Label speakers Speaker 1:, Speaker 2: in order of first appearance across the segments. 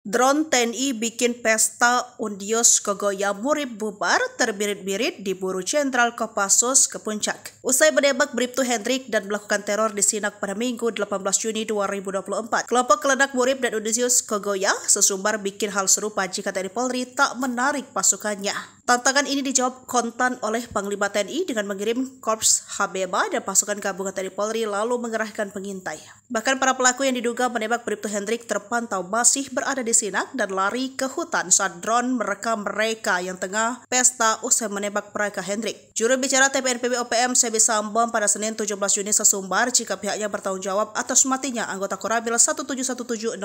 Speaker 1: Drone TNI bikin pesta undios Kogoya Murib bubar terbirit-birit diburu Jenderal Kopassus ke puncak. Usai menembak Bribtu Hendrik dan melakukan teror di Sinak pada Minggu 18 Juni 2024, kelompok keledak Murib dan undios Kogoya sesumbar bikin hal serupa jika TNI Polri tak menarik pasukannya. Tantangan ini dijawab kontan oleh Panglima TNI dengan mengirim Korps Habeba dan pasukan gabungan TNI Polri lalu mengerahkan pengintai. Bahkan para pelaku yang diduga menembak Bribtu Hendrik terpantau masih berada di Sinak dan lari ke hutan saat drone merekam mereka yang tengah pesta usai menembak mereka Hendrik. Juru bicara TPNPB OPM Sebi Sambom pada Senin 17 Juni sesumbar jika pihaknya bertanggung jawab atas matinya anggota Koramil 171702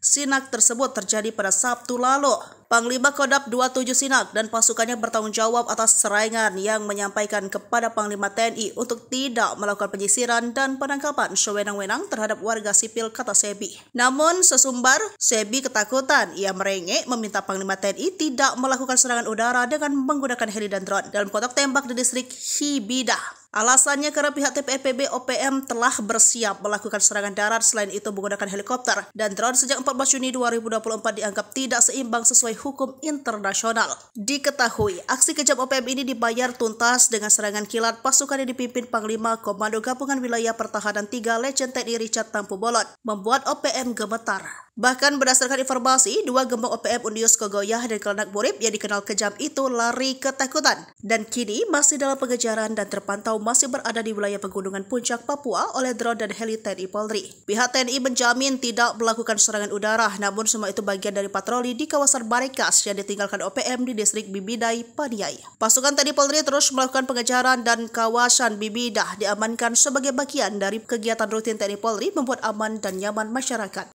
Speaker 1: Sinak tersebut terjadi pada Sabtu lalu. Panglima Kodap 27 Sinak dan pasukannya bertanggung jawab atas serangan yang menyampaikan kepada Panglima TNI untuk tidak melakukan penyisiran dan penangkapan sewenang-wenang terhadap warga sipil, kata Sebi. Namun sesumbar, Sebi ketakutan. Ia merengek meminta Panglima TNI tidak melakukan serangan udara dengan menggunakan heli dan drone dalam kotak tembak di distrik Hibidah. Alasannya karena pihak TPNPB OPM telah bersiap melakukan serangan darat selain itu menggunakan helikopter dan drone sejak 14 Juni 2024 dianggap tidak seimbang sesuai hukum internasional. Diketahui, aksi kejam OPM ini dibayar tuntas dengan serangan kilat pasukan yang dipimpin Panglima Komando Gabungan Wilayah Pertahanan 3 Legend TNI Richard Tampu Bolon, membuat OPM gemetar. Bahkan berdasarkan informasi, dua gembong OPM Undios Kogoya dan Kelenak Murib yang dikenal kejam itu lari ketakutan dan kini masih dalam pengejaran dan terpantau masih berada di wilayah pegunungan puncak Papua oleh drone dan heli TNI Polri. Pihak TNI menjamin tidak melakukan serangan udara, namun semua itu bagian dari patroli di kawasan Barikas yang ditinggalkan OPM di distrik Bibidai, Paniai. Pasukan TNI Polri terus melakukan pengejaran dan kawasan Bibidah diamankan sebagai bagian dari kegiatan rutin TNI Polri membuat aman dan nyaman masyarakat.